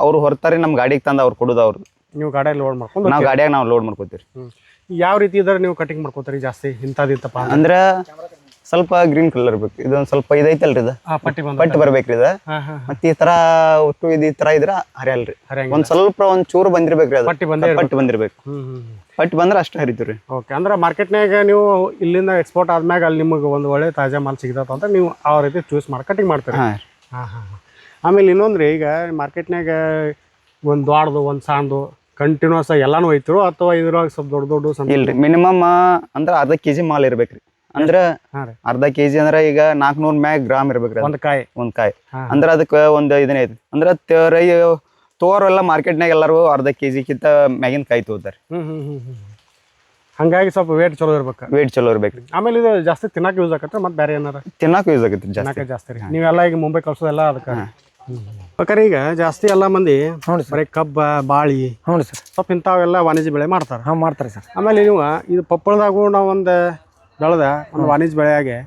ಅವ್ರು ಹೊರ್ತಾರೆ, ನಮ್ಮ ಗಾಡಿಗೆ ತಂದು ಅವ್ರು ಕೊಡೋದು. ಅವ್ರದ್ದು ನೀವು ಗಾಡಿಯಾಗ ಲೋಡ್ ಮಾಡ್ಕೊಂಡು ನಾವು ಗಾಡಿಯಾಗ ನಾವು ಲೋಡ್ ಮಾಡ್ಕೋತೀವಿ. ಯಾವ ರೀತಿ ಇದ್ರೆ ನೀವು ಕಟಿಂಗ್ ಮಾಡ್ಕೋತೀರಿ ಜಾಸ್ತಿ? ಇಂಥದಿತ್ತಪ್ಪ ಅಂದ್ರೆ ಸ್ವಲ್ಪ ಗ್ರೀನ್ ಕಲರ್ ಇರ್ಬೇಕು. ಇದೊಂದು ಸ್ವಲ್ಪ ಇದೈತಲ್ರಿ, ಇದು ಪಟ್ಟಿ ಬರ್ಬೇಕ್ರಿ. ಇದು ಮತ್ತೆ ಈ ತರ ಒಟ್ಟು ಈ ತರ ಇದ್ರ ಹರಿಯಲ್ರಿ. ಒಂದ್ ಚೂರು ಬಂದಿರ್ಬೇಕ್ರಿ. ಅದು ಪಟ್ಟಿ ಬಂದಿರ್ಬೇಕು. ಪಟ್ಟಿ ಬಂದ್ರೆ ಅಷ್ಟು ಹರಿತೀವ್ರಿ. ಓಕೆ. ಅಂದ್ರೆ ಮಾರ್ಕೆಟ್ನಾಗ ನೀವು ಇಲ್ಲಿಂದ ಎಕ್ಸ್ಪೋರ್ಟ್ ಆದ್ಮ್ಯಾಗ ಅಲ್ಲಿ ನಿಮಗೆ ಒಂದು ಒಳ್ಳೆ ತಾಜಾ ಮಾಲ್ ಸಿಗ್ತತ್ತ ಅಂತ ನೀವು ಆ ರೀತಿ ಚೂಸ್ ಮಾಡಿ ಕಟಿಂಗ್ ಮಾಡ್ತೀರಿ. ಆಮೇಲೆ ಇನ್ನೊಂದ್ರಿ, ಈಗ ಮಾರ್ಕೆಟ್ನಾಗ ಒಂದು ದೊಡ್ಡದು ಒಂದು ಸಣ್ಣದು ಕಂಟಿನ್ಯೂಸ್ ಎಲ್ಲಾನು ಒಯ್ತಿರೋ ಅಥವಾ ಇದ್ರೊಳಗೆ ಸ್ವಲ್ಪ ದೊಡ್ಡ ಇಲ್ರಿ, ಮಿನಿಮಮ್ ಅಂದ್ರೆ ಅರ್ಧ ಕೆಜಿ ಮಾಲ್ ಇರ್ಬೇಕ್ರಿ. ಅಂದ್ರೆ ಅರ್ಧ ಕೆಜಿ ಅಂದ್ರೆ ಈಗ 400 ಮ್ಯಾಗ ಗ್ರಾಮ್ ಇರ್ಬೇಕ್ರಿ ಒಂದ್ ಕಾಯಿ. ಅಂದ್ರೆ ಅದಕ್ಕೆ ಒಂದು ಇದನ್ನ ಐತಿ. ಅಂದ್ರೆ ತೋರೆಲ್ಲ ಮಾರ್ಕೆಟ್ನಾಗ ಎಲ್ಲರೂ ಅರ್ಧ ಕೆಜಿಗಿಂತ ಮ್ಯಾಗಿನ ಕಾಯಿ ತಗೋತಾರೆ. ಹಂಗಾಗಿ ಸ್ವಲ್ಪ ವೇಟ್ ಚಲೋ ಇರ್ಬೇಕು. ವೇಟ್ ಚಲೋ ಇರ್ಬೇಕ್ರಿ. ಆಮೇಲೆ ಇದು ಜಾಸ್ತಿ ತಿನ್ನಕ್ಕೆ ಯೂಸ್ ಆಗತ್ತೆ, ಮತ್ತೆ ಬೇರೆ ಏನಾರ ತಿನ್ನಕ್ಕೆ ಯೂಸ್ ಆಗತ್ತೆ ಜಾಸ್ತಿ ರೀ. ನೀವೆಲ್ಲ ಈಗ ಮುಂಬೈ ಕಳ್ಸೋದೆಲ್ಲ ಅದಕ್ಕೆ ಬೇಕಾರೆ ಈಗ ಜಾಸ್ತಿ ಎಲ್ಲ ಮಂದಿ ಬರೀ ಕಬ್ಬ ಬಾಳಿ ಸ್ವಲ್ಪ ಇಂಥವೆಲ್ಲ ವಾಣಿಜ್ಯ ಬೆಳೆ ಮಾಡ್ತಾರೆ ಸರ್. ಆಮೇಲೆ ನೀವು ಇದು ಪಪ್ಪಳದಾಗೂ ನಾವು ಒಂದು ಬೆಳೆದ ಒಂದು ವಾಣಿಜ್ಯ ಬೆಳೆಯಾಗೆ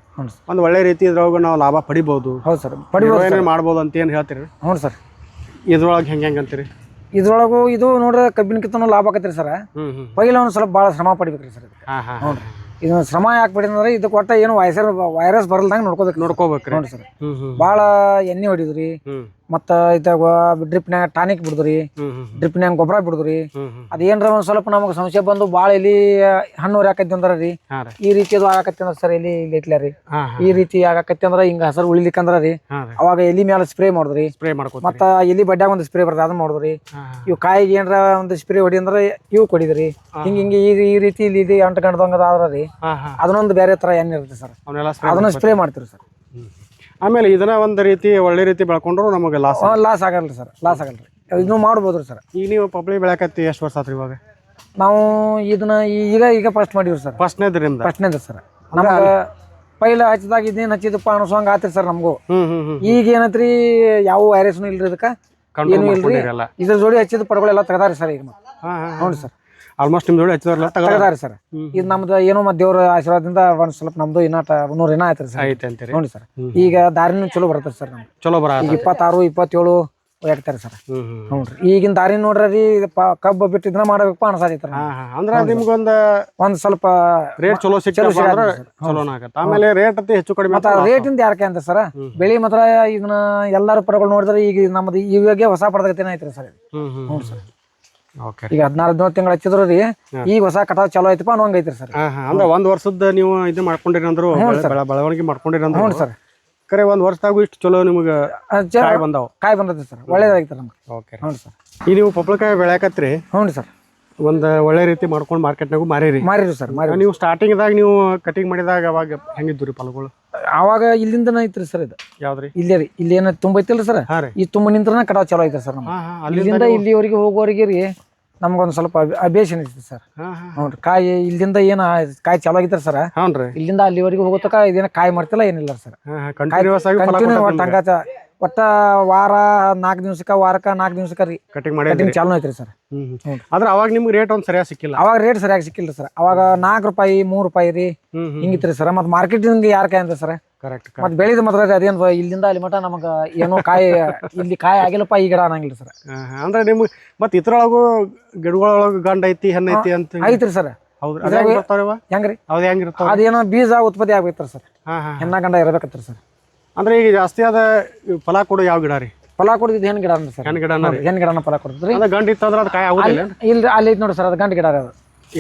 ಒಂದು ಒಳ್ಳೆ ರೀತಿ ಇದ್ರೊಳಗೆ ನಾವು ಲಾಭ ಪಡಿಬಹುದು. ಹೌದು ಸರ್, ಮಾಡ್ಬೋದು ಅಂತ ಏನು ಹೇಳ್ತೀರಿ? ಹ್ಞೂ ಸರ್. ಇದ್ರೊಳಗೆ ಹೆಂಗೆ ಅಂತೀರಿ? ಇದ್ರೊಳಗು ಇದು ನೋಡ್ರೆ ಕಬ್ಬಿನಕ್ಕಿಂತ ಲಾಭ ಆಕತ್ರಿ ಸರ್. ಪೈಲ ಒಂದು ಸ್ವಲ್ಪ ಭಾಳ ಶ್ರಮ ಪಡಿಬೇಕ್ರಿ ಸರ್. ನೋಡ್ರಿ, ಇದು ಶ್ರಮ ಯಾಕೆ ಪಡಿದ್ರೆ ಇದಕ್ಕೆ ಒಟ್ಟ ಏನು ವೈರಸ್ ಬರಲ್ದಂಗೆ ನೋಡ್ಕೋಬೇಕ್ರಿ. ನೋಡಿ ಸರ್, ಭಾಳ ಎಣ್ಣೆ ಹೊಡಿದ್ರಿ, ಮತ್ತು ಇದಾಗ ಡ್ರಿಪ್ನ್ಯಾಗ ಟಾನಿಕ್ ಬಿಡುದ್ರಿ, ಡ್ರಿಪ್ನ್ಯಾಗ ಗೊಬ್ಬರ ಬಿಡುದ್ರಿ. ಅದೇನ್ರ ಒಂದು ಸ್ವಲ್ಪ ನಮಗೆ ಸಂಶಯ ಬಂದು ಭಾಳ ಎಲ್ಲಿ ಹಣ್ಣು ಯಾಕೈತಿ ಅಂದ್ರ ರೀ, ಈ ರೀತಿ ಅದು ಆಗಾಕತ್ತಿ ಅಂದ್ರೆ ಸರ್ ಎಲ್ಲಿ ಇಟ್ಲ ರೀ, ಈ ರೀತಿ ಆಗಾಕತ್ತಿ ಅಂದ್ರೆ ಹಿಂಗ ಹಸರು ಉಳಿಲಿಕ್ಕಂದ್ರ ರೀ ಅವಾಗ ಎಲಿ ಮೇಲೆ ಸ್ಪ್ರೇ ಮಾಡಿದ್ರಿ. ಮತ್ತ ಎಲಿ ಬಡ್ಡ್ಯಾಗ ಒಂದು ಸ್ಪ್ರೇ ಬರ್ತದೆ, ಅದನ್ನ ಮಾಡಿದ್ರಿ. ಇವು ಕಾಯಿಗೆ ಏನ್ರ ಒಂದು ಸ್ಪ್ರೇ ಹೊಡಿ ಅಂದ್ರೆ ಇವು ಕೊಡಿದ್ರಿ. ಹಿಂಗೆ ಈ ರೀತಿ ಇಲ್ಲಿ ಅಂಟು ಗಂಟದಂಗದ ಆದ್ರ ರೀ ಅದನ್ನೊಂದು ಬೇರೆ ತರ ಎಣ್ಣೆ ಇರುತ್ತೆ ಸರ್, ಅದನ್ನ ಸ್ಪ್ರೇ ಮಾಡ್ತೀವಿ ಸರ್. ಆಮೇಲೆ ಇದನ್ನ ಒಂದು ರೀತಿ ಒಳ್ಳೆ ರೀತಿ ಬೆಳ್ಕೊಂಡ್ರು ನಮಗೆ ಲಾಸ್ ಆಗಲ್ರಿ ಸರ್, ಲಾಸ್ ಆಗಲ್ರಿ. ಇದನ್ನು ಮಾಡ್ಬೋದ್ರಿ ಸರ್. ಈಗ ನೀವು ಪಪ್ಳಿ ಬೆಳಕತ್ತಿ ಎಷ್ಟು ವರ್ಷ ಆತ್ರಿ ಇವಾಗ? ನಾವು ಇದನ್ನ ಈಗ ಫಸ್ಟ್ ಮಾಡಿವ್ರಿ ಸರ್. ಫಸ್ಟ್ನೇದು ಸರ್. ನಮ್ಗೆ ಪೈಲ ಹಚ್ಚಿದಾಗ ಇದೇನು ಹಚ್ಚಿದಪ್ಪ ಅನ್ಸೋಂಗ ಆತ್ರಿ ಸರ್ ನಮಗೂ. ಈಗ ಏನತ್ರಿ ಯಾವ ವೈರಸ್ನು ಇಲ್ರಿ, ಇದಕ್ಕೆ ಏನು ಇಲ್ರಿ. ಇದ್ರ ಜೋಡಿ ಹಚ್ಚಿದ ಪಡಗಳೆಲ್ಲ ತೆಗದಾರಿ ಸರ್ ಈಗ. ನೋಡಿ ಸರ್, ಆಲ್ಮೋಸ್ಟ್ ನಿಮ್ಮ ಜೋಡಿ ಹಚ್ಚಿದ್ರಲ್ಲ ತೆಗದಾರಿ ಸರ್. ಇದು ನಮ್ದು ಏನೋ ಮತ್ತೆ ದೇವ್ರ ಆಶೀರ್ವಾದದಿಂದ ಒಂದ್ ಸ್ವಲ್ಪ ನಮ್ದು 100 ದಿನ ಆಯ್ತು ಸರ್. ನೋಡಿ ಸರ್, ಈಗ ದಾರಿನೂ ಚಲೋ ಬರ್ತದೆ ಸರ್. ನಮ್ಗೆ ಚಲೋ ಬರ 26, 27 ಹಾಕ್ತಾರೆ ಸರ್. ನೋಡ್ರಿ, ಈಗಿನ ದಾರಿ ನೋಡ್ರಿ ಕಬ್ಬು ಬಿಟ್ಟಿದ್ನ ಮಾಡಬೇಕಪ್ಪ ಅನ್ಸಾತೈತ್ರ. ಅಂದ್ರೆ ನಿಮ್ಗೊಂದು ಸ್ವಲ್ಪ ರೇಟ್ ಚಲೋ ಚಲೋ ಆಗತ್ತೆ. ಆಮೇಲೆ ರೇಟ್ ಹೆಚ್ಚು ಕಡಿಮೆ ರೇಟಿಂದ ಯಾರಕ್ಕೆ ಅಂತ ಸರ್, ಬೆಳಿ ಮಾತ್ರ ಇದನ್ನ ಎಲ್ಲಾರು ಪರಗಳು ನೋಡಿದ್ರೆ ಈಗ ನಮ್ದು ಇವಾಗೆ ಹೊಸ ಪಡೆದೈತೇನ ಐತ್ರಿ ಸರ್. ಹ್ಞೂ ಸರ್. ಈಗ 14-15 ತಿಂಗಳು ಹಚ್ಚಿದ್ರು ರೀ, ಈಗ ಹೊಸ ಕಟಾವ್ ಚಲೋ ಐತಪ್ಪ ಅನ್ನೋಂಗ ಐತ್ರಿ ಸರ್. ಅಂದ್ರೆ ಒಂದ್ ವರ್ಷದ ನೀವು ಇದು ಮಾಡ್ಕೊಂಡಿರಿ ಅಂದ್ರು, ಬೆಳವಣಿಗೆ ಮಾಡ್ಕೊಂಡಿರಿ ಅಂದ್ರು. ಹ್ಞೂ ಸರ್. ಕರೆ ಒಂದ್ ವರ್ಷದಾಗೂ ಇಷ್ಟು ಚಲೋ ನಿಮ್ಗೆ ಕಾಯಿ ಬಂದೈತಿ ಸರ್, ಒಳ್ಳೇದಾಗಿತ್ತು ನಮ್ಗೆ. ಓಕೆ. ಹ್ಞೂ ಸರ್. ಈಗ ನೀವು ಪಪ್ಳಕಾಯಿ ಬೆಳ್ಯಾಕತ್ರಿ? ಹ್ಞೂ ಸರ್. ಒಂದು ಒಳ್ಳೆ ರೀತಿ ಮಾಡ್ಕೊಂಡು ಮಾರ್ಕೆಟ್ನಾಗೂ ಮಾರಿರಿ ಸರ್. ನೀವು ಸ್ಟಾರ್ಟಿಂಗ್ದಾಗ ನೀವು ಕಟಿಂಗ್ ಮಾಡಿದಾಗ ಅವಾಗ ಹೆಂಗಿದ್ದು ರೀ ಫಲಗಳು? ಅವಾಗ ಇಲ್ಲಿಂದ ಐತ್ರಿ ಸರ್. ಇದು ಯಾವ್ದ್ರಿ? ಇಲ್ಲೇ ರೀ, ಇಲ್ಲಿ ಏನ ತುಂಬ ಐತಿಲ್ರಿ ಸರ್. ಈ ತುಂಬ ನಿಂತ್ರನ ಕಟಾವ್ ಚಲೋ ಐತ್ರಿ ಸರ್. ನಮ್ಗೆ ಅಲ್ಲಿಂದ ಇಲ್ಲಿವರೆಗೆ ಹೋಗೋರಿಗೆ ರೀ ನಮ್ಗೊಂದು ಸ್ವಲ್ಪ ಅಭ್ಯಾಸ ಐತಿ ಸರ್. ನೋಡ್ರಿ, ಕಾಯಿ ಇಲ್ಲಿಂದ ಏನ ಕಾಯಿ ಚಲೋ ಆಗಿತ್ರಿ ಸರ್. ಇಲ್ಲಿಂದ ಅಲ್ಲಿವರೆಗೆ ಹೋಗೋತಕ ಇದೇನ ಕಾಯಿ ಮಾಡ್ತಿಲ್ಲ ಏನಿಲ್ಲ ಸರ್. ಕಂಟಿನ್ಯೂ ಒಟ್ಟ ವಾರ 4 ದಿವ್ಸಕ್ಕೆ ವಾರಕ್ಕೆ 4 ದಿವ್ಸಕ್ಕೆ ರೀ ಕಟಿಂಗ್ ಮಾಡಿ ಕಟಿಂಗ್ ಚಾಲು ಐತ್ರಿ ಸರ್. ಆದ್ರೆ ಅವಾಗ ನಿಮ್ಗೆ ರೇಟ್ ಒಂದು ಸರಿಯಾಗಿ ಸಿಕ್ಕಿಲ್ಲ. ಅವಾಗ ರೇಟ್ ಸರಿಯಾಗಿ ಸಿಕ್ಕಿಲ್ಲ ಸರ್. ಅವಾಗ 4 ರೂಪಾಯಿ 3 ರೂಪಾಯಿ ರೀ ಹಿಂಗಿತ್ರಿ ಸರ್. ಮತ್ತೆ ಮಾರ್ಕೆಟಿಂಗ್ ಯಾರ ಕಾಯಿ ಅಂತ ಸರ್. ಕರೆಕ್ಟ್. ಮತ್ತೆ ಬೆಳೆದ ಮಾತ್ರ ಅದೇನು ಇಲ್ಲಿಂದ ಅಲ್ಲಿ ಮಟ ನಮಗೆ ಏನೋ ಕಾಯಿ ಇಲ್ಲಿ ಕಾಯಿ ಆಗಿಲ್ಲಪ್ಪ ಈ ಗಿಡ ಅನ್ನಂಗಿಲ್ಲ ಸರ್. ಅಂದ್ರೆ ನಿಮ್ಗೆ ಮತ್ತೆ ಇದ್ರೊಳಗು ಗಿಡಗಳೊಳಗೆ ಗಂಡ ಐತಿ ಹೆಣ್ಣು ಐತಿ ಅಂತ ಐತ್ರಿ ಸರ್. ಹೌದು. ಹೆಂಗ್ರಿ ಹೌದು ಹೆಂಗಿರ್ತಾವ? ಅದೇನೋ ಬೀಜ ಉತ್ಪತ್ತಿ ಆಗ್ಬೇಕ್ರಿ ಸರ್. ಹೆಣ್ಣ ಗಂಡ ಇರಬೇಕತ್ರಿ ಸರ್. ಅಂದ್ರೆ ಈಗ ಜಾಸ್ತಿ ಆದ ಫಲ ಕೊಡೋ ಯಾವ ಗಿಡ ರೀ? ಫಲ ಕೊಡ್ತಿದ್ದು ಹೆಣ್ಣು ಗಿಡ ಸರ್. ಹೆಣ್ಣು ಗಿಡ ಹೆಣ್ಣು ಗಿಡನ ಫಲ ಕೊಡ್ತದ್ರಿ. ಗಂಡ ಇತ್ತಂದ್ರೆ ಅದು ಕಾಯಿ ಆಗುದಿಲ್ಲ? ಇಲ್ರಿ ಅಲ್ಲಿ ಐತಿ ನೋಡ್ರಿ ಸರ್. ಅದು ಗಂಡು ಗಿಡ ರೀ. ಅದು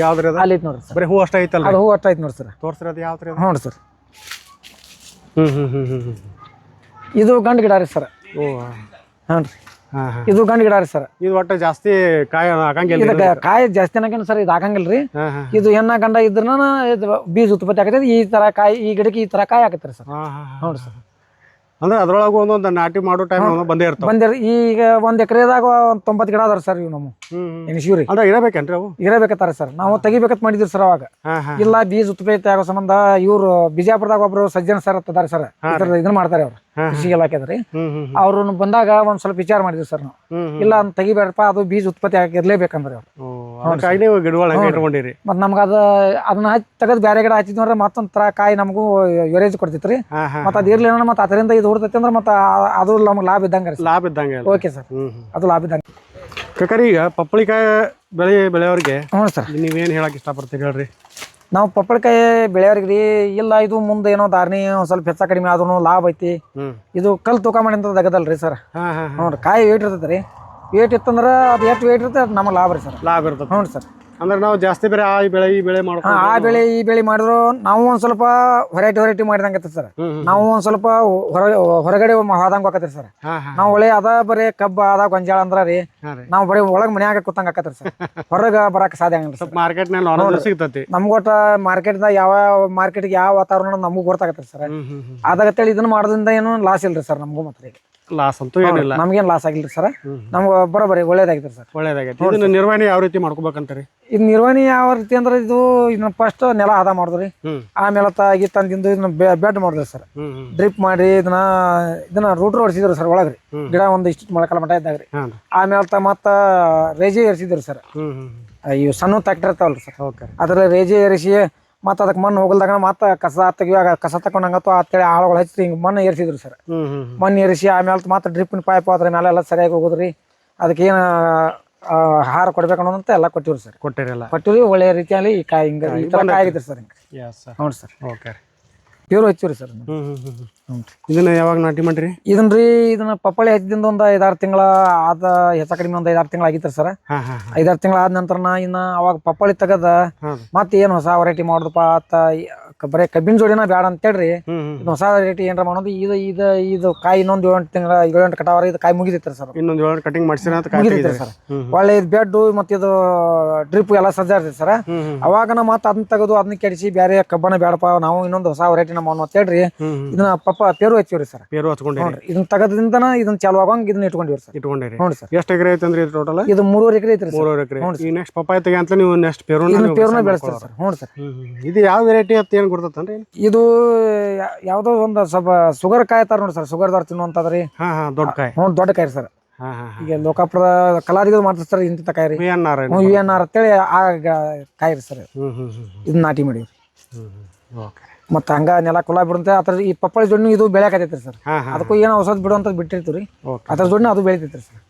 ಯಾವ್ದ್ರಿ ಅದು? ಅಲ್ಲಿ ಐತಿ ನೋಡ್ರಿ ಸರ್. ಬರೀ ಹೂ ಅಷ್ಟ ಐತಲ್ಲ? ಅದು ಹೂ ಅಷ್ಟ ಐತಿ ನೋಡ್ರಿ ಸರ್. ತೋರ್ಸ್ರಿ ಅದು ಯಾವ್ದ್ರಿ? ಹ್ಞೂ ಸರ್. ಇದು ಗಂಡು ಗಿಡ ರೀ ಸರ್. ಓ ಹಾಂ ರೀ. ಇದು ಗಂಡು ಗಿಡ ರೀ ಸರ್. ಇದು ಒಟ್ಟು ಜಾಸ್ತಿ ಕಾಯಿ ಹಾಕಂಗಿಲ್ಲ? ಇದು ಕಾಯಿ ಜಾಸ್ತಿ ಅನ್ನಕೇನು ಸರ್ ಇದು ಹಾಕಂಗಿಲ್ಲ ರೀ. ಇದು ಹೆಣ್ಣ ಗಂಡ ಇದ್ರನ ಇದು ಬೀಜ ಉತ್ಪತ್ತಿ ಆಗತೈತಿ. ಈ ತರ ಕಾಯಿ ಈ ಗಿಡಕ್ಕೆ ಈ ತರ ಕಾಯಿ ಆಗತ್ರಿ ಸರ್. ಹ್ಞೂ ಸರ್. ಅಂದ್ರೆ ಅದ್ರೊಳಗೆ ಒಂದೊಂದು ನಾಟಿ ಮಾಡೋ ಟೈಮ್ ಬಂದೇ ಇರ್ತಾವ? ಬಂದೇ. ಈಗ 1 ಎಕರೆದಾಗ 90 ಗಿಡ ಅದಾರ ಸರ್. ಇವು ನಮ್ಮ ಎನಿಸಿವ್ರಿ. ಅಂದ್ರೆ ಇರಬೇಕೇನ್ರಿ ಅವು? ಇರಬೇಕತ್ತಾರ ಸರ್. ನಾವು ತೆಗಿಬೇಕಂತ ಮಾಡಿದ್ವಿ ಸರ್ ಅವಾಗ. ಇಲ್ಲ ಬೀಜ ಉತ್ಪತ್ತಿ ಆಗೋ ಸಂಬಂಧ ಇವ್ರು ಬಿಜಾಪುರದಾಗ ಒಬ್ರು ಸಜ್ಜನ ಸರ್ ಅದಾರ ಸರ್. ಇದನ್ನ ಮಾಡ್ತಾರೆ ಅವ್ರು. ಕೃಷಿ ಇಲಾಖೆದ್ರಿ. ಅವ್ರು ಬಂದಾಗ ಒಂದ್ ಸ್ವಲ್ಪ ವಿಚಾರ ಮಾಡಿದ್ವಿ ಸರ್ ನಾವು. ಇಲ್ಲ ಅಂತ ತೆಗಿಬೇಡಪ್ಪ, ಅದು ಬೀಜ ಉತ್ಪತ್ತಿ ಆಗಿರ್ಲೇಬೇಕಂದ್ರೆ ಅವ್ರು. ಗಿಡಗಳು ಇಟ್ಕೊಂಡಿರಿ. ಮತ್ ನಮ್ಗ ಅದನ್ನ ತೆಗೆದು ಬೇರೆ ಗಿಡ ಹಚ್ಚಿದ್ವಿ ಮತ್ತೊಂದ್ ತರ ಕಾಯಿ ನಮಗೂ ಎವರೇಜ್ ಕೊಡ್ತಿತ್ರಿ. ಮತ್ತ ಅದ್ ಇರ್ಲಿ ಮತ್ತೆ ಅದರಿಂದ ಇದು ಹುಡ್ತೈತಿ ಅಂದ್ರೆ ಮತ್ತೆ ಅದು ನಮ್ಗೆ ಲಾಭ ಇದ್ದಂಗ. ಲಾಭ ಇದ್ದಂಗೆ. Okay sir. ಅದು ಲಾಭ ಇದ್ದಂಗೆ. ಕಕರಿ ಈಗ ಪಪ್ಪಳಿಕಾಯಿ ಬೆಳೆಯೋರಿಗೆ ಹ್ಞೂ ಸರ್ ನೀವೇನು ಹೇಳಕ್ ಇಷ್ಟಪಡ್ತೀರಿ ಹೇಳ್ರಿ? ನಾವು ಪಪ್ಪಳಿಕಾಯಿ ಬೆಳೆಯೋರಿಗೆ ರೀ, ಇಲ್ಲ ಇದು ಮುಂದೆ ಏನೋ ದಾರ್ನಿ ಸ್ವಲ್ಪ ಹೆಚ್ಚ ಕಡಿಮೆ ಆದ್ರೂ ಲಾಭ ಐತಿ. ಇದು ಕಲ್ ತೂಕ ಮಾಡಿ ಅಂತ ತೆಗದಲ್ರಿ ಸರ್. ಹ್ಞೂ ರೀ. ಕಾಯಿ ವೇಟ್ ಇರ್ತೈತೆ ರೀ. ವೇಟ್ ಇತ್ತಂದ್ರೆ ಅದು ಎಷ್ಟು ವೇಟ್ ಇರುತ್ತೆ ಅದು ನಮಗೆ ಲಾಭ ರೀ ಸರ್. ಲಾಭ ಇರ್ತದೆ. ಹ್ಞೂ ಸರ್. ಅಂದ್ರೆ ನಾವು ಜಾಸ್ತಿ ಬೇರೆ ಆ ಬೆಳೆ ಈ ಬೆಳೆ ಮಾಡ್ಕೊಂಡು ಆ ಬೆಳೆ ಈ ಬೆಳೆ ಮಾಡಿದ್ರು ನಾವು ಒಂದ್ ಸ್ವಲ್ಪ ವೆರೈಟಿ ಮಾಡಿದಂಗ ಸರ್. ನಾವು ಒಂದ್ ಸ್ವಲ್ಪ ಹೊರಗಡೆ ಹೋದಂಗ ಆಕತ್ರಿ ಸರ್. ನಾವು ಒಳ್ಳೆ ಅದ ಬರೀ ಕಬ್ಬ ಅದ ಗೊಂಜಾಳ ಅಂದ್ರ ರೀ ನಾವು ಬರೀ ಒಳಗ್ ಮನ್ಯಾಗ ಕೂತಂಗ ಆಕತ್ರಿ ಸರ್. ಹೊರಗ ಬರಾಕ ಸಾಧ್ಯ ಆಗಂಗಿಲ್ಲ ಸರ್. ಮಾರ್ಕೆಟ್ ನಲ್ಲಿ ಸಿಗ್ತತಿ ನಮ್ಗೊಟ್ಟ ಮಾರ್ಕೆಟ್ದಾಗ ಯಾವ ಮಾರ್ಕೆಟ್ಗೆ ಯಾವ ವಾತಾವರಣ ನಮಗೂ ಗೊತ್ತಾಗತ್ರಿ ಸರ್. ಅದಾಗತ್ತೇಳಿ ಇದನ್ನ ಮಾಡೋದ್ರಿಂದ ಏನು ಲಾಸ್ ಇಲ್ರಿ ಸರ್ ನಮಗೂ. ಮಾತ್ರ ಲಾಸ್ ಅಂತೂ ಏನಿಲ್ಲ, ನಮ್ಗೇನ್ ಲಾಸ್ ಆಗಿಲ್ರಿ ಸರ್. ನಮ್ಗೆ ಬರೋಬರಿ ಒಳ್ಳೇದಾಗಿದ್ರಿ ಸರ್. ಒಳ್ಳೇದಾಗೈತಿ. ಇದನ್ನ ನಿರ್ವಹಣೆ ಯಾವ ರೀತಿ ಮಾಡ್ಕೋಬೇಕಂತೀರಿ? ಇದು ನಿರ್ವಹಣೆ ಯಾವ ರೀತಿ ಅಂದ್ರೆ ಇದನ್ನ ಫಸ್ಟ್ ನೆಲ ಹದ ಮಾಡಿದ್ರಿ. ಆಮೇಲೆ ತಂದಿಂದ ಇದನ್ನ ಬೆಡ್ ಮಾಡಿದ್ರಿ ಸರ್. ಡ್ರಿಪ್ ಮಾಡಿ ಇದನ್ನ ರೂಟ್ರ್ ಹೊಡಿಸಿದ್ರು ಸರ್ ಒಳಗ್ರಿ. ಗಿಡ ಒಂದು ಇಷ್ಟು ಮೊಳಕಾಲ ಮಟ ಇದ್ದಾಗ್ರಿ. ಆಮೇಲೆ ಮತ್ತ ರೇಜೆ ಏರಿಸಿದ್ರು ಸರ್. ಇವು ಸಣ್ಣ ಟ್ರ್ಯಾಕ್ಟರ್ ಇರ್ತಾವಲ್ರಿ ಸರ್. ಅದ್ರಲ್ಲಿ ರೇಜೆ ಏರಿಸಿ ಮತ್ತೆ ಅದಕ್ಕೆ ಮಣ್ಣು ಹೋಗಲ್ದಾಗ ಮತ್ತೆ ಕಸ ತೆಗಿವಾಗ ಕಸ ತಕೊಂಡಂಗತ್ತು ಅಂತೇಳಿ ಆಳುಗಳು ಹಚ್ಚಿ ಹಿಂಗೆ ಮಣ್ಣು ಏರಿಸಿದ್ರು ಸರ್. ಮಣ್ಣು ಏರಿಸಿ ಆಮೇಲೆ ಮತ್ತೆ ಡ್ರಿಪ್ಪಿನ ಪೈಪ್ ಅದ್ರ ಮೇಲೆ ಎಲ್ಲ ಸರಿಯಾಗಿ ಹೋಗುದ್ರಿ. ಅದಕ್ಕೆ ಏನು ಆಹಾರ ಕೊಡ್ಬೇಕು ಅನ್ನೋದಂತ ಎಲ್ಲ ಕೊಟ್ಟಿವ್ರಿ ಸರ್. ಕೊಟ್ಟಿವ್ರಿ ಒಳ್ಳೆ ರೀತಿಯಲ್ಲಿ ಈ ಕಾಯಿ ಹಿಂಗೆ ಈ ಥರ ಕಾಯಿ ಆಗಿದ್ರಿ ಸರ್. ಹಿಂಗೆ ಹ್ಞೂ ಸರ್. ಓಕೆ. ಪ್ಯೂರ್ ಹಚ್ಚಿವ್ರಿ ಸರ್. ಇದನ್ನ ಯಾವಾಗ ನಾಟಿ ಮಾಡ್ರಿ? ಇದನ್ನ ಪಪ್ಪಳಿ ಹಚ್ಚಿದಿಂದ ಒಂದು 5-6 ತಿಂಗಳ ಆದ, ಹೆಚ್ಚ ಕಡಿಮೆ ಒಂದು 5-6 ತಿಂಗಳ ಆಗಿತ್ರಿ ಸರ್. 5-6 ತಿಂಗಳ ಆದ ನಂತರ ಇನ್ನ ಅವಾಗ ಪಪ್ಪಳಿ ತೆಗದ ಮತ್ತೆ ಏನ್ ಹೊಸ ವೆರೈಟಿ ಮಾಡುದಪ್ಪ ಅಂತ ಬರೀ ಕಬ್ಬಿನ ಜೋಡಿನ ಬ್ಯಾಡ ಅಂತೇಳ್ರಿ ಹೊಸ ವೆರೈಟಿ ಏನಾರ ಮಾಡೋದು. ಇದು ಕಾಯಿ ಇನ್ನೊಂದು 7-8 ಕಟಾವ್ರ ಇದು ಕಾಯಿ ಮುಗಿದೈತ್ರಿ ಸರ್. ಇನ್ನೊಂದು 7 ಕಟಿಂಗ್ ಮುಗಿದೈತ್ರಿ ಸರ್. ಒಳ್ಳೆ ಇದು ಬೆಡ್ ಮತ್ತೆ ಇದು ಡ್ರಿಪ್ ಎಲ್ಲ ಸಜ್ಜಾರ್ತೈತಿ ಸರ್. ಅವಾಗ ಮತ್ತೆ ಅದನ್ನ ತೆಗೆದು ಅದನ್ನ ಕೆಡಿಸಿ ಬೇರೆ ಕಬ್ಬನ ಬೇಡಪ್ಪ ನಾವು ಇನ್ನೊಂದು ಹೊಸ ವೆರೈಟಿ ಮಾಡೋಣ ಅಂತ ಹೇಳ್ರಿ ಇದನ್ನ ಪೇರು ಹಚ್ಚಿವ್ರಿ ಸರ್. ಪೇರು ಹಚ್ಕೊಂಡ್ರಿ. ಇದನ್ನ ತೆಗದ್ರಿಂದ ಇದನ್ನ ಚಾಲು ಆಗೋಂಗ್ ಇದನ್ನ ಇಟ್ಕೊಂಡಿವ್ರಿ ಸರ್. ಇಟ್ಕೊಂಡಿರಿ. ಹ್ಞೂ ಸರ್. ಎಷ್ಟು ಎಕರೆ ಐತೆ ಅಂದ್ರೆ ಟೋಟಲ್? ಇದು 3 ಎಕರೆ ಐತ್ರಿ. 3 ಎಕರೆ. ಈ ನೆಕ್ಸ್ಟ್ ಪಪ್ಪಾಯ ತೆಗೆ ಅಂತ ನೀವು ನೆಕ್ಸ್ಟ್ ಪೇರುನ ಬೆಳೆಸ್ತೀರಿ ಸರ್. ಹ್ಞೂ ಸರ್. ಇದು ಯಾವ ವೆರೈಟಿ ಅಂತ ಏನ್ ಗೊತ್ತಂದ್ರಿ? ಇದು ಯಾವ್ದೋ ಒಂದು ಸ್ವಲ್ಪ ಶುಗರ್ ಕಾಯಿ ತರ ನೋಡಿ ಸರ್. ಶುಗರ್ದವ್ರು ತಿನ್ನುವಂತದ್ರಿ. ದೊಡ್ಡ ಕಾಯಿ. ಹ್ಞೂ ದೊಡ್ಡ ಕಾಯಿ ಸರ್. ಈಗ ಲೋಕಾಪುರದ ಕಲಾದಿಗಳು ಮಾಡ್ತಾರೆ ಸರ್ ಇಂಥ ಕಾಯಿ ರೀ. UNR ಅಂತೇಳಿ ಆ ಕಾಯಿ ರೀ ಸರ್. ಇದನ್ನ ನಾಟಿ ಮಾಡಿವ್ರಿ. ಮತ್ತೆ ಹಂಗ ನೆಲ ಕುಲ ಬಿಡುತ್ತೆ. ಅದ್ರ ಈ ಪಪ್ಪಳಿ ಜೋಡಿನ ಇದು ಬೆಳೆಯಕತ್ತೈತ್ರಿ ಸರ್. ಅದಕ್ಕೂ ಏನೋ ಔಷಧ ಬಿಡುವಂತ ಬಿಟ್ಟಿರ್ತೀವಿ. ಅದ್ರ ಜೋಡಿನ ಅದು ಬೆಳಿತೈತ್ರಿ ಸರ್.